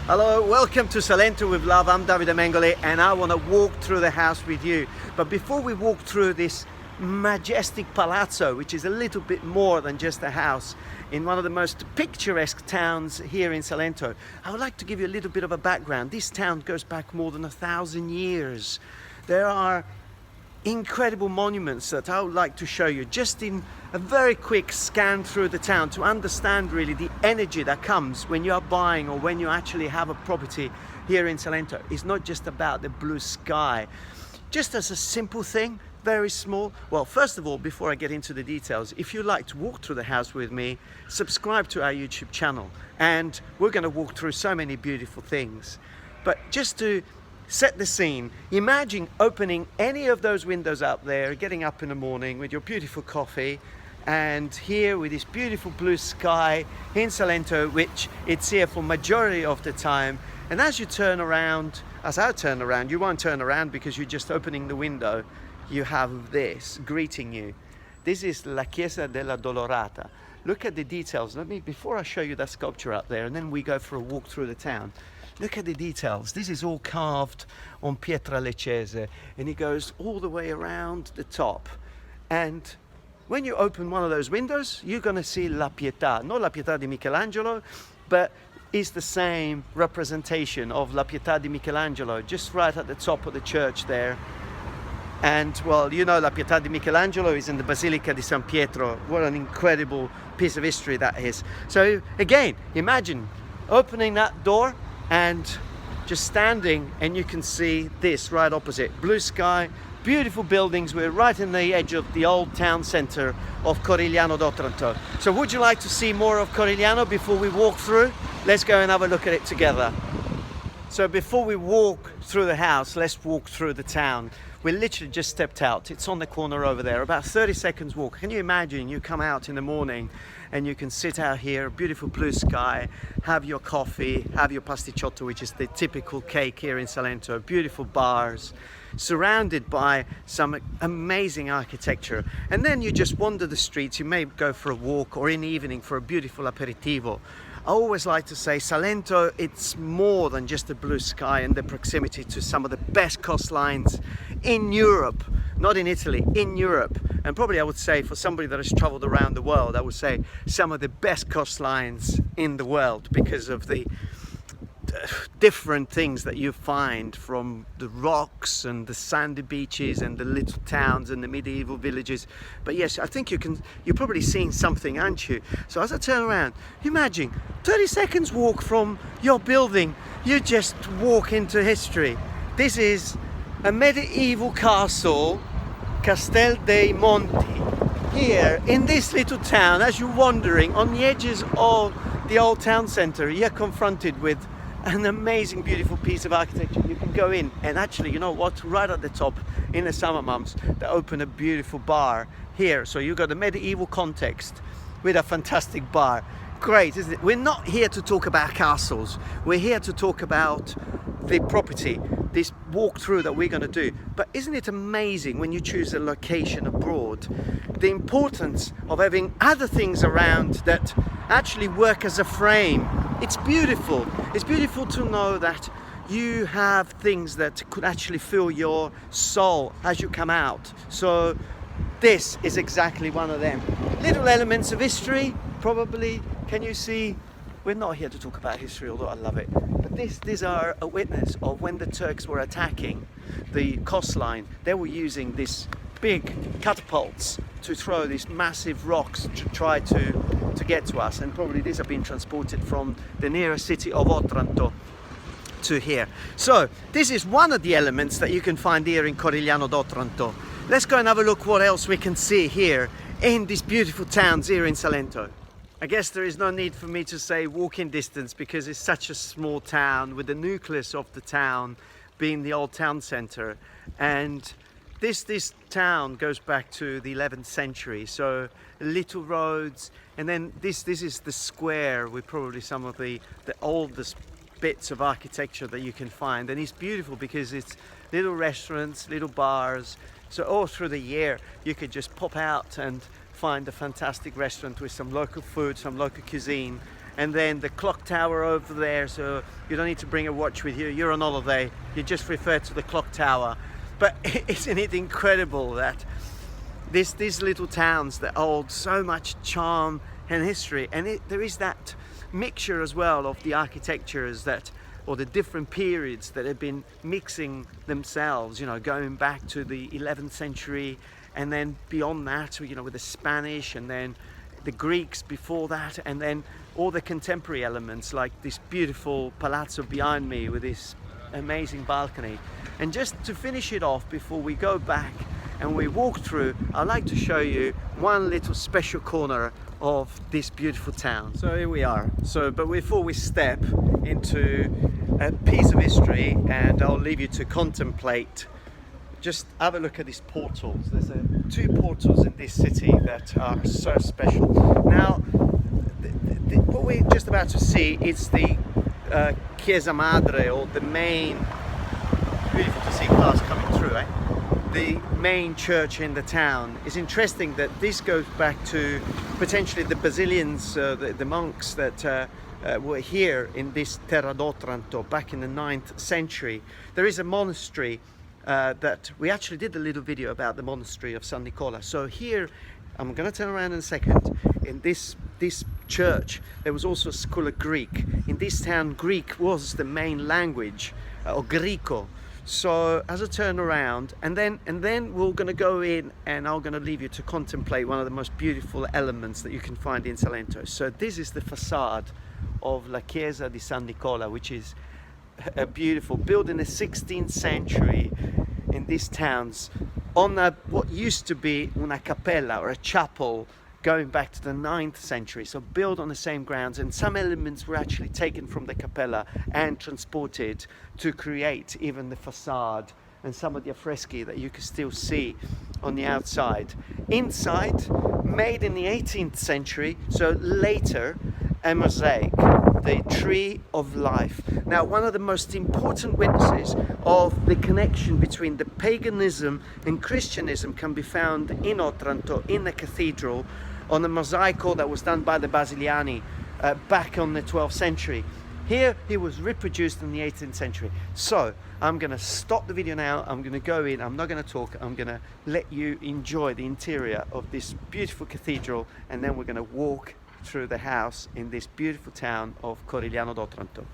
Hello, welcome to Salento with Love. I'm Davide Mengoli and I want to walk through the house with you. But before we walk through this majestic palazzo, which is a little bit more than just a house, in one of the most picturesque towns here in Salento, I would like to give you a little bit of a background. This town goes back more than 1,000 years. There are incredible monuments that I would like to show you just in a very quick scan through the town to understand really the energy that comes when you are buying or when you actually have a property here in Salento. It's not just about the blue sky. Just as a simple thing, very small. Well, first of all, before I get into the details, if you'd like to walk through the house with me, subscribe to our YouTube channel and we're going to walk through so many beautiful things. But just to set the scene, imagine opening any of those windows up there, getting up in the morning with your beautiful coffee, and here with this beautiful blue sky in Salento, which it's here for majority of the time. And as you turn around, as I turn around, you won't turn around because you're just opening the window, you have this greeting you. This is La Quiesa De La Dolorata. Look at the details. Before I show you that sculpture up there, and then we go for a walk through the town. Look at the details. This is all carved on pietra leccese and it goes all the way around the top. And when you open one of those windows, you're going to see La Pietà. Not La Pietà di Michelangelo, but it's the same representation of La Pietà di Michelangelo, just right at the top of the church there. And well, you know, La Pietà di Michelangelo is in the Basilica di San Pietro. What an incredible piece of history that is. So again, imagine opening that door and just standing, and you can see this right opposite. Blue sky, beautiful buildings. We're right in the edge of the old town centre of Corigliano d'Otranto. So would you like to see more of Corigliano before we walk through? Let's go and have a look at it together. So before we walk through the house, let's walk through the town. We literally just stepped out. It's on the corner over there, about 30 seconds walk. Can you imagine you come out in the morning and you can sit out here, beautiful blue sky, have your coffee, have your pasticciotto, which is the typical cake here in Salento, beautiful bars, surrounded by some amazing architecture. And then you just wander the streets. You may go for a walk or in the evening for a beautiful aperitivo. I always like to say Salento, it's more than just the blue sky and the proximity to some of the best coastlines in Europe, not in Italy, in Europe. And probably I would say for somebody that has traveled around the world, I would say some of the best coastlines in the world because of the different things that you find, from the rocks and the sandy beaches and the little towns and the medieval villages. But yes, I think you're probably seeing something, aren't you? So as I turn around, imagine 30 seconds walk from your building, you just walk into history. This is a medieval castle, Castell dei Monte. Here in this little town, as you're wandering on the edges of the old town centre, you're confronted with an amazing, beautiful piece of architecture. You can go in and actually, you know what, right at the top in the summer months, they open a beautiful bar here. So you've got a medieval context with a fantastic bar. Great, isn't it? We're not here to talk about castles. We're here to talk about the property, this walkthrough that we're going to do. But isn't it amazing when you choose a location abroad, the importance of having other things around that actually work as a frame? It's beautiful. It's beautiful to know that you have things that could actually fill your soul as you come out. So this is exactly one of them. Little elements of history, probably. Can you see? We're not here to talk about history, although I love it. But these are a witness of when the Turks were attacking the coastline. They were using these big catapults to throw these massive rocks to try to get to us. And probably these have been transported from the nearest city of Otranto to here. So this is one of the elements that you can find here in Corigliano d'Otranto. Let's go and have a look what else we can see here in these beautiful towns here in Salento. I guess there is no need for me to say walking distance because it's such a small town, with the nucleus of the town being the old town centre. And this town goes back to the 11th century, so little roads, and then this is the square with probably some of the oldest bits of architecture that you can find. And it's beautiful because it's little restaurants, little bars, so all through the year you could just pop out and find a fantastic restaurant with some local food, some local cuisine, and then the clock tower over there, so you don't need to bring a watch with you. You're on holiday, you just refer to the clock tower. But isn't it incredible that these little towns that hold so much charm and history, and there is that mixture as well of the architectures that, or the different periods that have been mixing themselves, you know, going back to the 11th century, and then beyond that, you know, with the Spanish, and then the Greeks before that, and then all the contemporary elements like this beautiful palazzo behind me with this amazing balcony. And just to finish it off before we go back and we walk through, I'd like to show you one little special corner of this beautiful town. So here we are. So, but before we step into a piece of history, and I'll leave you to contemplate, just have a look at these portals. There's two portals in this city that are so special. Now, what we're just about to see is the Chiesa Madre, or the main, beautiful to see cars coming through, eh? The main church in the town. It's interesting that this goes back to potentially the Basilians, the monks that were here in this Terra d'Otranto back in the 9th century. There is a monastery that we actually did a little video about, the monastery of San Nicola. So here, I'm going to turn around in a second. In this church, there was also a school of Greek. In this town, Greek was the main language, or Greco. So as I turn around, and then we're going to go in, and I'm going to leave you to contemplate one of the most beautiful elements that you can find in Salento. So this is the facade of La Chiesa di San Nicola, which is a beautiful, built in the 16th century in these towns, on what used to be una cappella, or a chapel, going back to the 9th century. So built on the same grounds, and some elements were actually taken from the cappella and transported to create even the facade and some of the affreschi that you can still see on the outside. Inside, made in the 18th century, so later, a mosaic, the tree of life. Now, one of the most important witnesses of the connection between the paganism and Christianism can be found in Otranto, in the cathedral, on the mosaico that was done by the Basiliani back on the 12th century. Here, it was reproduced in the 18th century. So, I'm going to stop the video now. I'm going to go in. I'm not going to talk. I'm going to let you enjoy the interior of this beautiful cathedral, and then we're going to walk through the house in this beautiful town of Corigliano d'Otranto.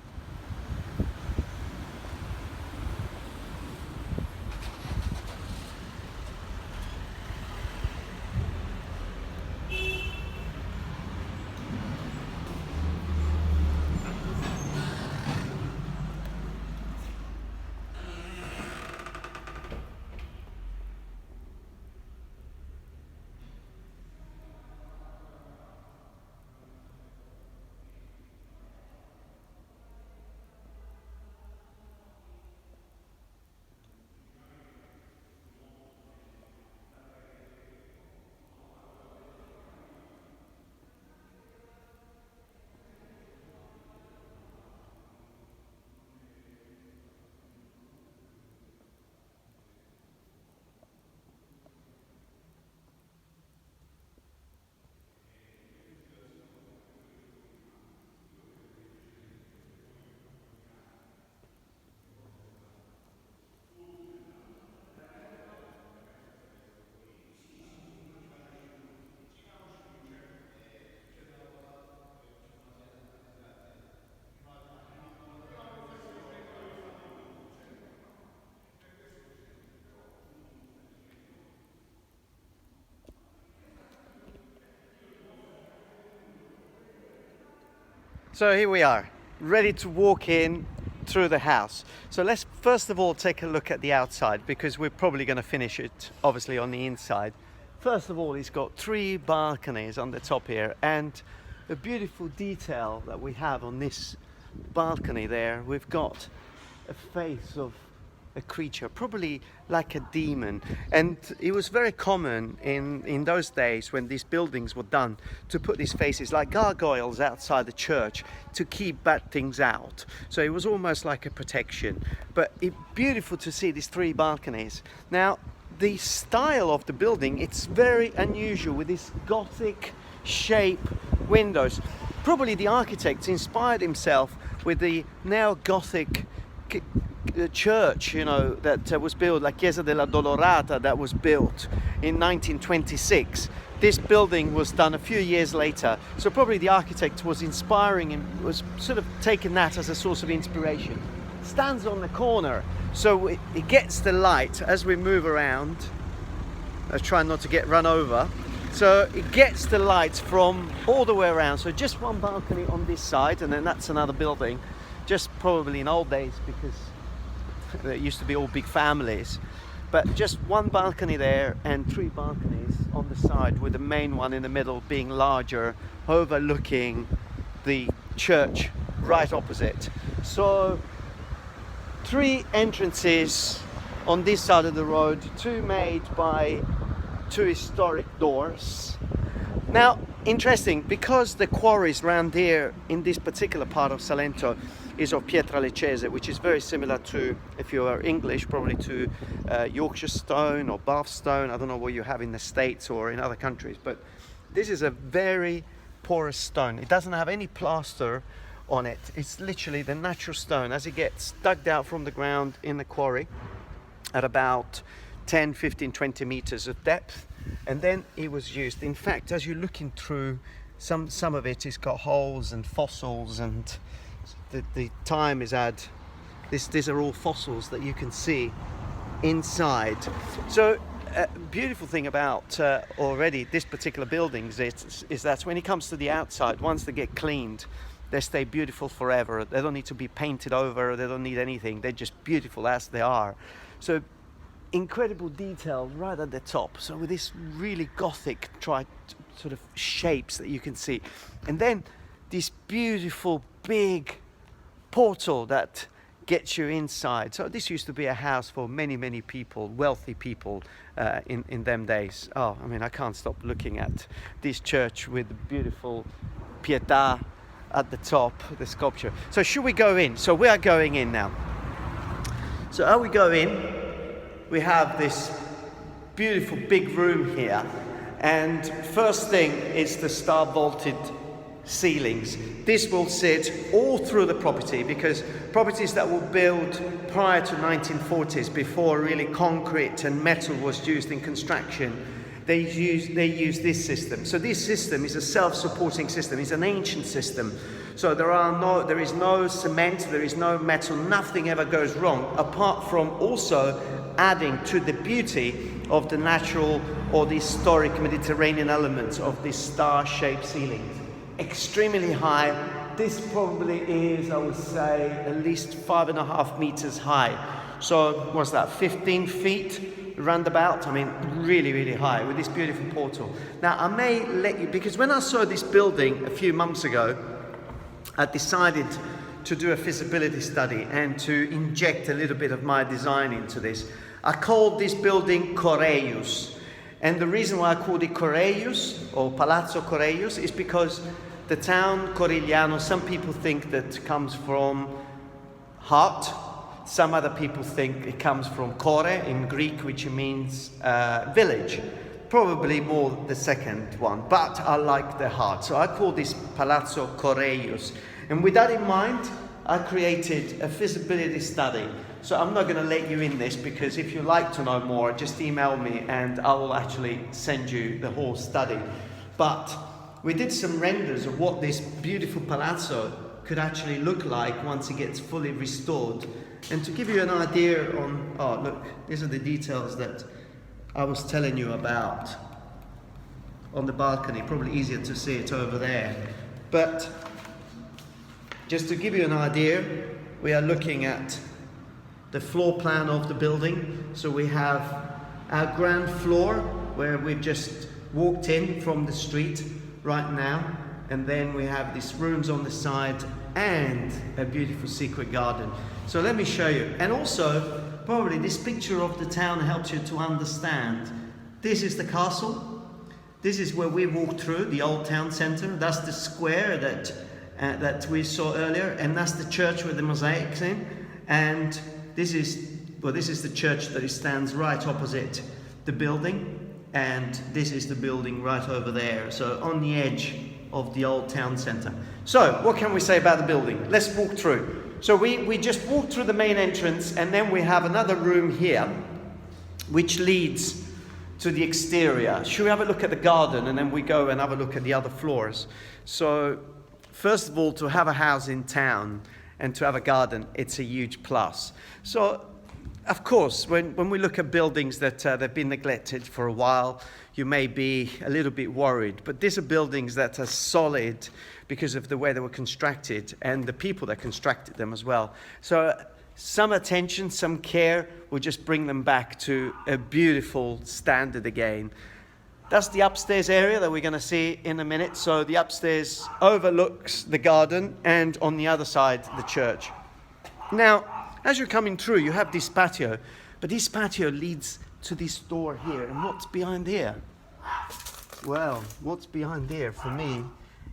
So here we are, ready to walk in through the house. So let's first of all take a look at the outside, because we're probably going to finish it obviously on the inside. First of all, it's got 3 balconies on the top here, and the beautiful detail that we have on this balcony there, we've got a face of a creature, probably like a demon. And it was very common in those days, when these buildings were done, to put these faces like gargoyles outside the church to keep bad things out. So it was almost like a protection. But it's beautiful to see these 3 balconies. Now, the style of the building, it's very unusual, with these Gothic shape windows. probably the architect inspired himself with the neo-Gothic church, that was built, La Chiesa De La Dolorata, that was built in 1926. This building was done a few years later, so probably the architect was inspiring and was sort of taking that as a source of inspiration. Stands on the corner, so it gets the light as we move around. I try not to get run over. So it gets the light from all the way around. So just one balcony on this side, and then that's another building. Just probably in old days, because there used to be all big families. But just one balcony there and 3 balconies on the side, with the main one in the middle being larger, overlooking the church right opposite. So 3 entrances on this side of the road, 2 made by 2 historic doors. Now, interesting, because the quarries around here in this particular part of Salento is of pietra leccese, which is very similar to, if you are English, probably to Yorkshire stone or Bath stone. I don't know what you have in the States or in other countries, but this is a very porous stone. It doesn't have any plaster on it. It's literally the natural stone as it gets dug out from the ground in the quarry at about 10, 15, 20 meters of depth, and then it was used. In fact, as you're looking through, some of it has got holes and fossils, and the time is these are all fossils that you can see inside. So beautiful thing about already this particular buildings is that when it comes to the outside, once they get cleaned, they stay beautiful forever. They don't need to be painted over, they don't need anything, they're just beautiful as they are. So incredible detail right at the top, so with this really Gothic sort of shapes that you can see, and then this beautiful big portal that gets you inside. So this used to be a house for many people, wealthy people in them days. Oh, I mean, I can't stop looking at this church with the beautiful Pietà at the top, the sculpture. So should we go in? So we are going in now. So as we go in, we have this beautiful big room here, and first thing is the star vaulted ceilings. This will sit all through the property, because properties that were built prior to 1940s, before really concrete and metal was used in construction, they use this system. So this system is a self-supporting system. It's an ancient system. So there is no cement, there is no metal, nothing ever goes wrong, apart from also adding to the beauty of the natural or the historic Mediterranean elements of these star-shaped ceilings. Extremely high. This probably is, I would say, at least 5.5 meters high. So what's that, 15 feet roundabout? I mean, really high, with this beautiful portal. Now, I may let you, because when I saw this building a few months ago, I decided to do a feasibility study and to inject a little bit of my design into this. I called this building Correios. And the reason why I called it Correios, or Palazzo Correios, is because the town Corigliano, some people think that comes from heart. Some other people think it comes from Kore in Greek, which means village. Probably more the second one, but I like the heart. So I call this Palazzo Correios. And with that in mind, I created a feasibility study. So I'm not going to let you in this, because if you'd like to know more, just email me and I will actually send you the whole study. But we did some renders of what this beautiful palazzo could actually look like once it gets fully restored. And to give you an idea on, oh look, these are the details that I was telling you about on the balcony. Probably easier to see it over there. But just to give you an idea, we are looking at the floor plan of the building. So we have our ground floor, where we've just walked in from the street right now, and then we have these rooms on the side and a beautiful secret garden. So let me show you. And also, probably this picture of the town helps you to understand. This is the castle. This is where we walked through, the old town centre. That's the square that we saw earlier, and that's the church with the mosaics in. And this is the church that stands right opposite the building, and this is the building right over there. So on the edge of the old town centre. So, what can we say about the building? Let's walk through. So we just walked through the main entrance, and then we have another room here, which leads to the exterior. Should we have a look at the garden, and then we go and have a look at the other floors? So, first of all, to have a house in town and to have a garden, it's a huge plus. So, of course, when we look at buildings that they've been neglected for a while, you may be a little bit worried. But these are buildings that are solid because of the way they were constructed and the people that constructed them as well. So some attention, some care will just bring them back to a beautiful standard again. That's the upstairs area that we're going to see in a minute. So the upstairs overlooks the garden and on the other side, the church. Now, as you're coming through, you have this patio, but this patio leads to this door here. And what's behind here? Well, what's behind here for me,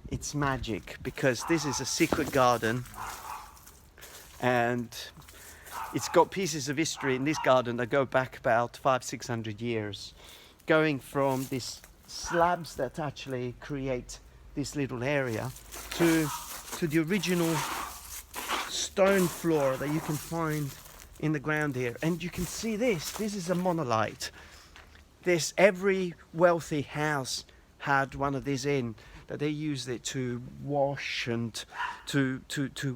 it's magic, because this is a secret garden and it's got pieces of history in this garden that go back about 500-600 years, going from these slabs that actually create this little area to the original stone floor that you can find in the ground here. And you can see this is a monolith. Every wealthy house had one of these in, that they used it to wash and to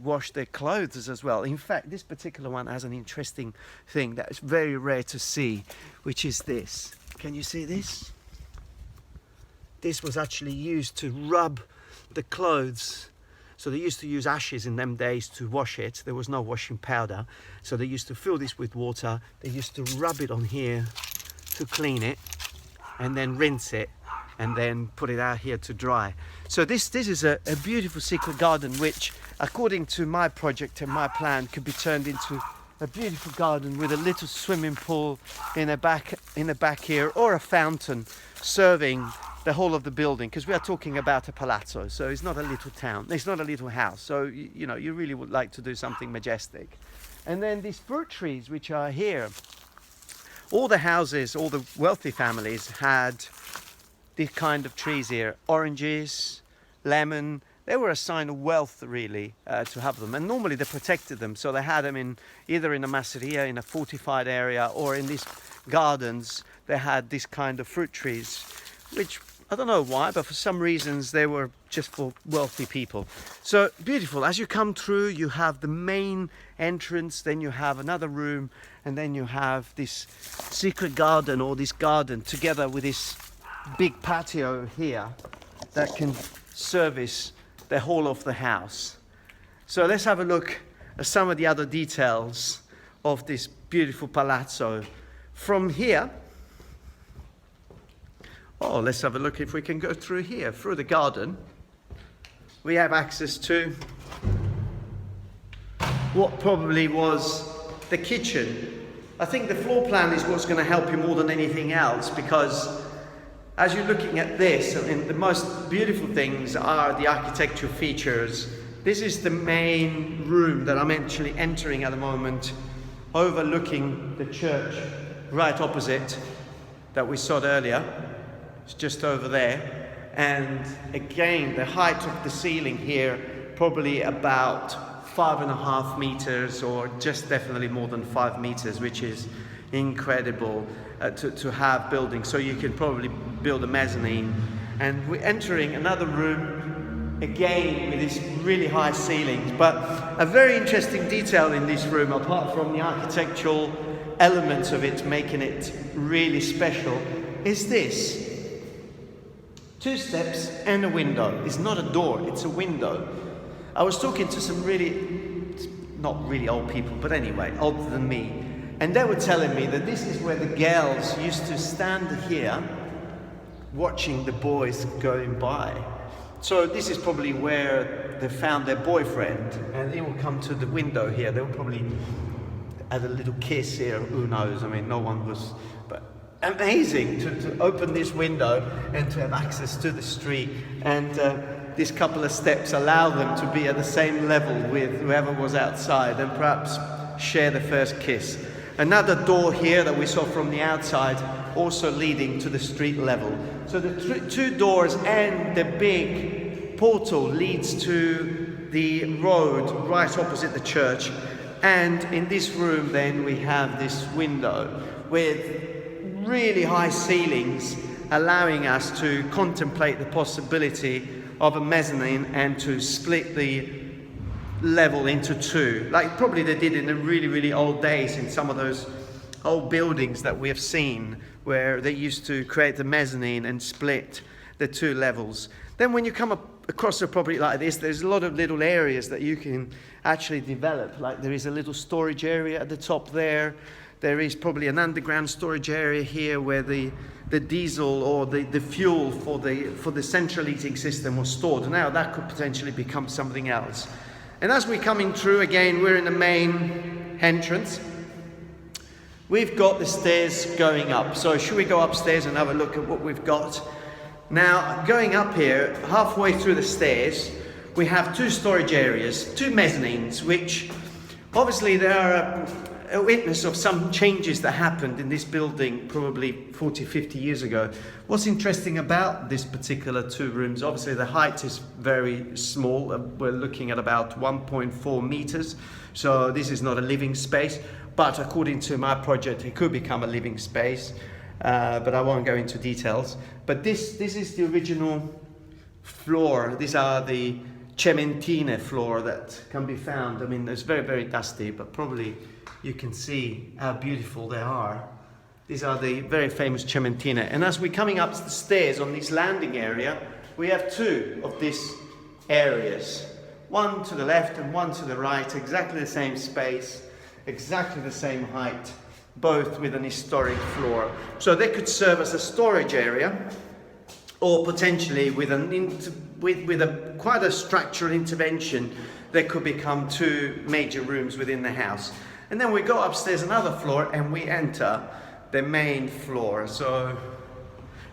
wash their clothes as well. In fact, this particular one has an interesting thing that is very rare to see, which is this. Can you see this? This was actually used to rub the clothes. So they used to use ashes in them days to wash it. There was no washing powder. So they used to fill this with water. They used to rub it on here to clean it and then rinse it and then put it out here to dry. So this is a beautiful secret garden, which according to my project and my plan could be turned into a beautiful garden with a little swimming pool in the back here, or a fountain serving the whole of the building, because we are talking about a palazzo, so it's not a little town, it's not a little house, so you know, you really would like to do something majestic. And then these fruit trees which are here, all the houses, all the wealthy families had these kind of trees here, oranges, lemon. They were a sign of wealth, really, to have them. And normally they protected them, so they had them either in a masseria, in a fortified area, or in these gardens. They had this kind of fruit trees, which I don't know why, but for some reasons they were just for wealthy people. So beautiful. As you come through, you have the main entrance, then you have another room, and then you have this secret garden, or this garden, together with this big patio here that can service the whole of the house. So let's have a look at some of the other details of this beautiful palazzo. From here, let's have a look if we can go through here, through the garden. We have access to what probably was the kitchen. I think the floor plan is what's going to help you more than anything else, because as you're looking at this, I mean, the most beautiful things are the architectural features. This is the main room that I'm actually entering at the moment, overlooking the church right opposite that we saw earlier. It's just over there. And again, the height of the ceiling here, probably about 5.5 meters, or just definitely more than 5 meters, which is incredible to have buildings. So you can probably build a mezzanine. And we're entering another room, again with these really high ceilings. But a very interesting detail in this room, apart from the architectural elements of it making it really special, is this. 2 steps and a window. It's not a door, it's a window. I was talking to some not really old people, but anyway, older than me. And they were telling me that this is where the girls used to stand here watching the boys going by. So this is probably where they found their boyfriend, and they will come to the window here. They will probably have a little kiss here, who knows? I mean, no one was, but amazing to open this window and to have access to the street. And these couple of steps allow them to be at the same level with whoever was outside and perhaps share the first kiss. Another door here that we saw from the outside, also leading to the street level. So the 2 doors and the big portal leads to the road right opposite the church. And in this room then we have this window with really high ceilings, allowing us to contemplate the possibility of a mezzanine and to split the level into two, like probably they did in the really, really old days in some of those old buildings that we have seen, where they used to create the mezzanine and split the two levels. Then when you come across a property like this, there's a lot of little areas that you can actually develop. Like there is a little storage area at the top there. There is probably an underground storage area here where the diesel or the fuel for the central heating system was stored. Now that could potentially become something else. And as we're coming through, again, we're in the main entrance. We've got the stairs going up. So should we go upstairs and have a look at what we've got? Now, going up here, halfway through the stairs, we have two storage areas, two mezzanines, which obviously they are a witness of some changes that happened in this building probably 40, 50 years ago. What's interesting about this particular two rooms, obviously the height is very small. We're looking at about 1.4 meters. So this is not a living space, but according to my project, it could become a living space. But I won't go into details. But this is the original floor. These are the cementine floor that can be found. I mean, it's very, very dusty, but probably you can see how beautiful they are. These are the very famous cementine. And as we're coming up the stairs on this landing area, we have two of these areas. One to the left and one to the right, exactly the same space, exactly the same height, both with an historic floor. So they could serve as a storage area, or potentially with quite a structural intervention, they could become two major rooms within the house. And then we go upstairs another floor and we enter the main floor. So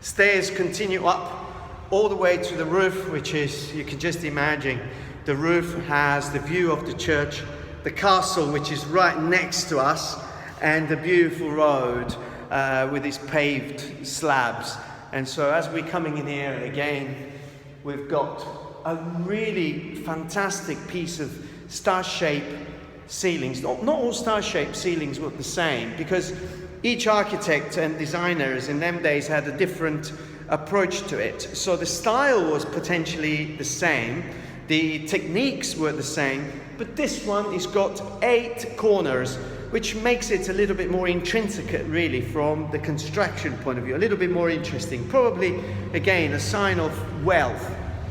stairs continue up all the way to the roof, which is, you can just imagine, the roof has the view of the church, the castle, which is right next to us, and the beautiful road with these paved slabs. And so as we're coming in here again, we've got a really fantastic piece of star-shaped ceilings. Not all star-shaped ceilings were the same, because each architect and designers in them days had a different approach to it. So the style was potentially the same, the techniques were the same, but this one has got 8 corners, which makes it a little bit more intrinsic, really, from the construction point of view, a little bit more interesting. Probably, again, a sign of wealth.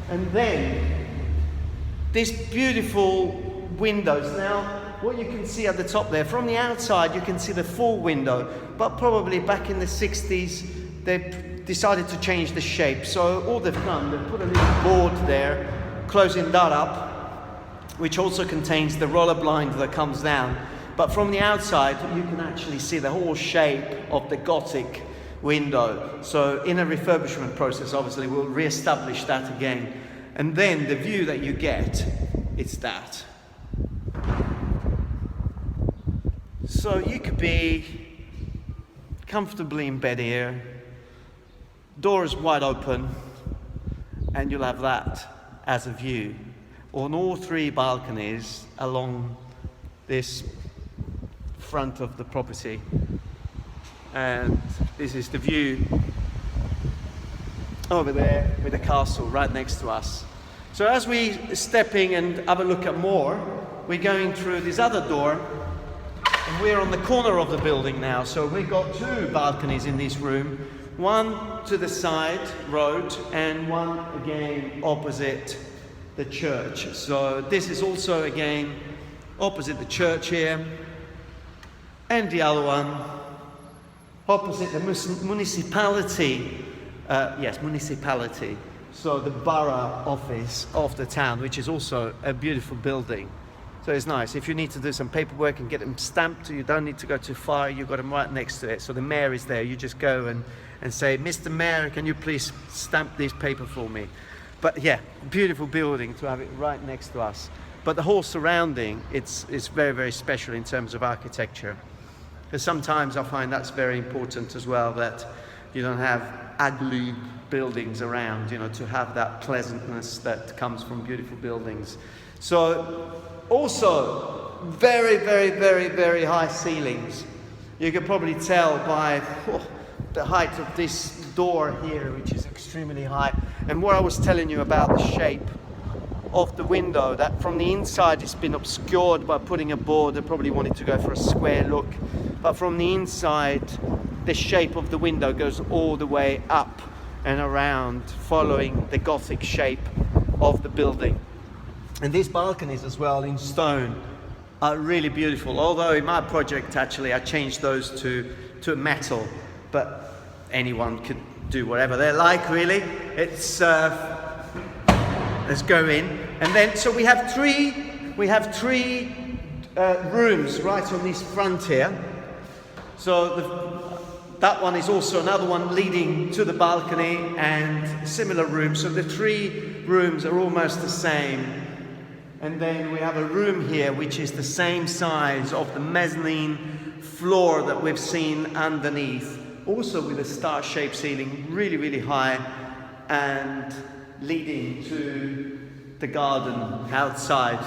And then, these beautiful windows. Now, what you can see at the top there, from the outside, you can see the full window, but probably back in the 60s, they decided to change the shape. So all they've done, they've put a little board there, closing that up, which also contains the roller blind that comes down. But from the outside, you can actually see the whole shape of the Gothic window. So in a refurbishment process, obviously, we'll re-establish that again. And then the view that you get, it's that. So you could be comfortably in bed here, doors wide open, and you'll have that as a view on all 3 balconies along this front of the property. And this is the view over there with the castle right next to us. So as we stepping and have a look at more, we're going through this other door, and we're on the corner of the building now. So we've got 2 balconies in this room, one to the side road and one again opposite the church. So this is also again opposite the church here, and the other one opposite the municipality. Municipality. So the borough office of the town, which is also a beautiful building. So it's nice. If you need to do some paperwork and get them stamped, you don't need to go too far. You've got them right next to it. So the mayor is there. You just go and say, Mr. Mayor, can you please stamp this paper for me? But yeah, beautiful building to have it right next to us. But the whole surrounding, it's very, very special in terms of architecture. Because sometimes I find that's very important as well, that you don't have ugly buildings around, you know, to have that pleasantness that comes from beautiful buildings. So also very, very, very, very high ceilings. You can probably tell by the height of this door here, which is extremely high. And what I was telling you about the shape of the window, that from the inside it's been obscured by putting a board. They probably wanted to go for a square look, but from the inside the shape of the window goes all the way up and around, following the Gothic shape of the building. And these balconies as well in stone are really beautiful, although in my project actually I changed those to metal, but anyone could do whatever they like, really. It's let's go in. And then so we have three rooms right on this front here. So that one is also another one leading to the balcony and similar rooms. So the three rooms are almost the same. And then we have a room here which is the same size of the mezzanine floor that we've seen underneath, also with a star-shaped ceiling, really, really high, and leading to the garden outside.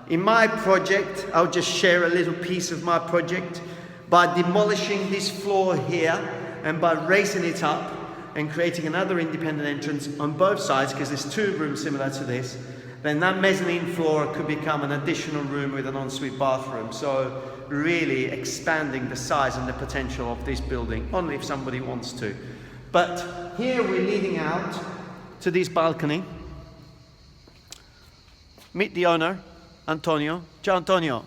In my project, I'll just share a little piece of my project. By demolishing this floor here and by raising it up and creating another independent entrance on both sides, because there's two rooms similar to this, then that mezzanine floor could become an additional room with an ensuite bathroom. So really expanding the size and the potential of this building, only if somebody wants to. But here we're leading out to this balcony. Meet the owner, Antonio. Ciao, Antonio.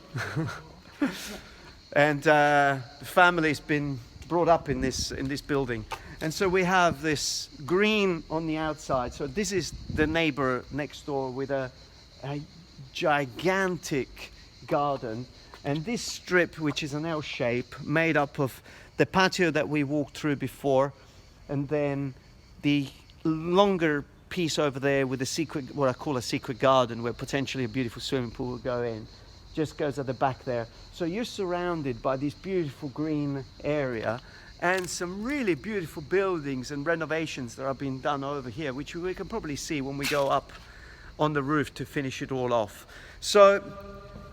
And the family's been brought up in this building. And so we have this green on the outside. So this is the neighbor next door with a gigantic garden. And this strip, which is an L shape, made up of the patio that we walked through before, and then the longer piece over there with the secret, what I call a secret garden, where potentially a beautiful swimming pool will go in, just goes at the back there. So you're surrounded by this beautiful green area and some really beautiful buildings and renovations that are being done over here, which we can probably see when we go up on the roof to finish it all off. So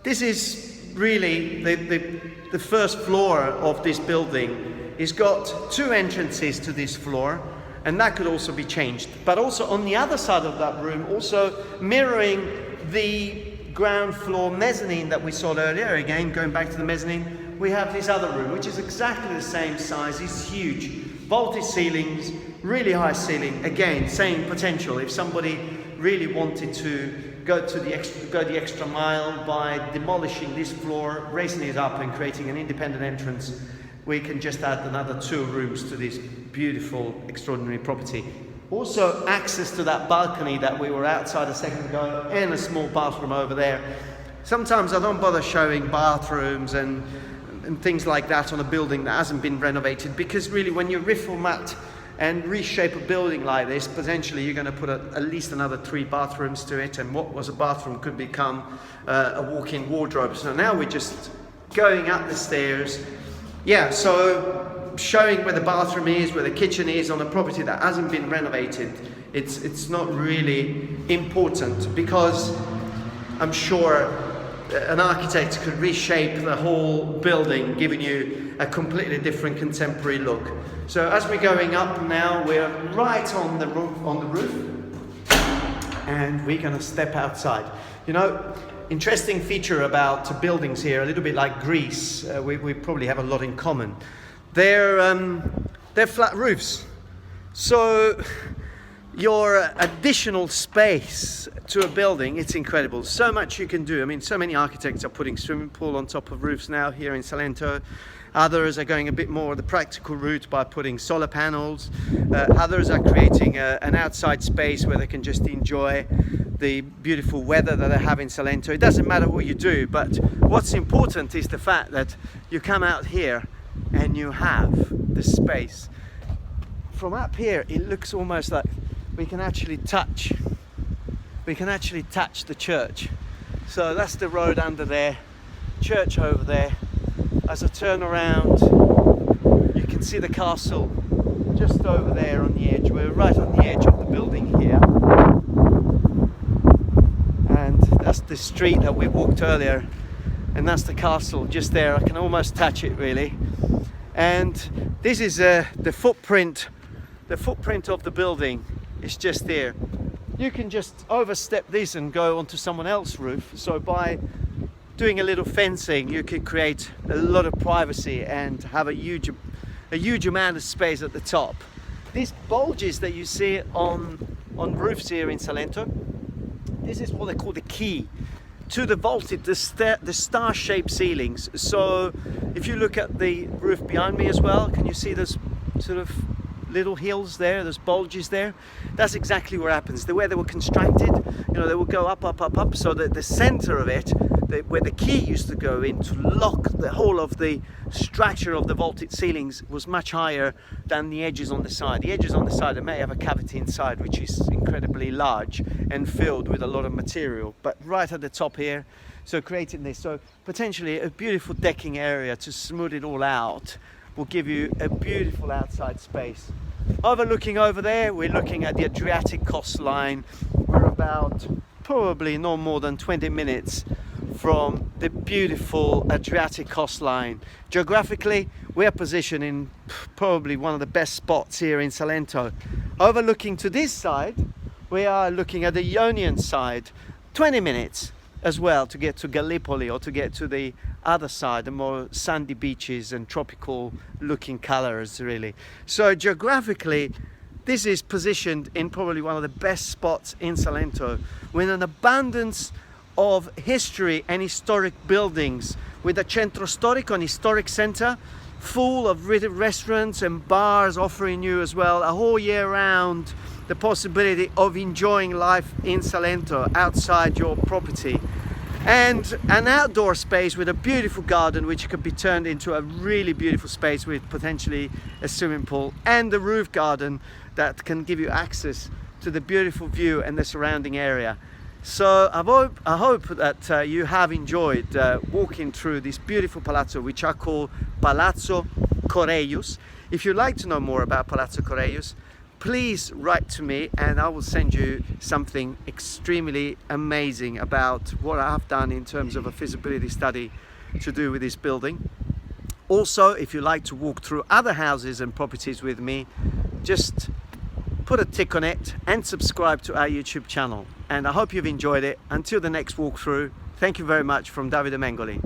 this is really the first floor of this building. It's got two entrances to this floor, and that could also be changed. But also on the other side of that room, also mirroring the ground floor mezzanine that we saw earlier, again going back to the mezzanine, we have this other room which is exactly the same size. It's huge, vaulted ceilings, really high ceiling, again same potential. If somebody really wanted to go the extra mile by demolishing this floor, raising it up and creating an independent entrance, we can just add another two rooms to this beautiful, extraordinary property. Also access to that balcony that we were outside a second ago, and a small bathroom over there. Sometimes I don't bother showing bathrooms and things like that on a building that hasn't been renovated, because really when you reformat and reshape a building like this, potentially you're going to put at least another 3 bathrooms to it, and what was a bathroom could become a walk-in wardrobe. So now we're just going up the stairs. Yeah, so showing where the bathroom is, where the kitchen is on a property that hasn't been renovated, it's not really important, because I'm sure an architect could reshape the whole building, giving you a completely different contemporary look. So as we're going up now, we're right on the roof, and we're going to step outside. You know, interesting feature about buildings here, a little bit like Greece, we probably have a lot in common. They're flat roofs, so your additional space to a building, it's incredible. So much you can do. I mean, so many architects are putting swimming pool on top of roofs now here in Salento. Others are going a bit more the practical route by putting solar panels. Others are creating an outside space where they can just enjoy the beautiful weather that they have in Salento. It doesn't matter what you do, but what's important is the fact that you come out here and you have the space. From up here, it looks almost like we can actually touch the church. So that's the road under there, church over there. As I turn around, you can see the castle just over there on the edge. We're right on the edge of the building here, and that's the street that we walked earlier, and that's the castle just there. I can almost touch it really. And this is the footprint of the building is just there. You can just overstep this and go onto someone else's roof. So by doing a little fencing, you could create a lot of privacy and have a huge amount of space at the top. These bulges that you see on roofs here in Salento, this is what they call the key to the vaulted, the star-shaped ceilings. So if you look at the roof behind me as well, can you see those sort of little hills there, those bulges there? That's exactly what happens. The way they were constructed, you know, they will go up, so that the center of it, where the key used to go in to lock the whole of the structure of the vaulted ceilings, was much higher than the edges on the side. The edges on the side, they may have a cavity inside which is incredibly large and filled with a lot of material, but right at the top here, so creating this, so potentially a beautiful decking area to smooth it all out, will give you a beautiful outside space. Overlooking over there, we're looking at the Adriatic coastline. We're about probably no more than 20 minutes from the beautiful Adriatic coastline. Geographically, we are positioned in probably one of the best spots here in Salento. Overlooking to this side, we are looking at the Ionian side. 20 minutes as well to get to Gallipoli, or to get to the other side, the more sandy beaches and tropical looking colors really. So geographically, this is positioned in probably one of the best spots in Salento, with an abundance of history and historic buildings, with a centro storico, an historic center full of restaurants and bars, offering you as well a whole year round the possibility of enjoying life in Salento outside your property, and an outdoor space with a beautiful garden which could be turned into a really beautiful space with potentially a swimming pool, and the roof garden that can give you access to the beautiful view and the surrounding area. So I hope that you have enjoyed walking through this beautiful palazzo, which I call Palazzo Corigliano. If you'd like to know more about Palazzo Corigliano, please write to me and I will send you something extremely amazing about what I have done in terms of a feasibility study to do with this building. Also, if you like to walk through other houses and properties with me, just put a tick on it and subscribe to our YouTube channel. And I hope you've enjoyed it. Until the next walkthrough, thank you very much from Davide Mengoli.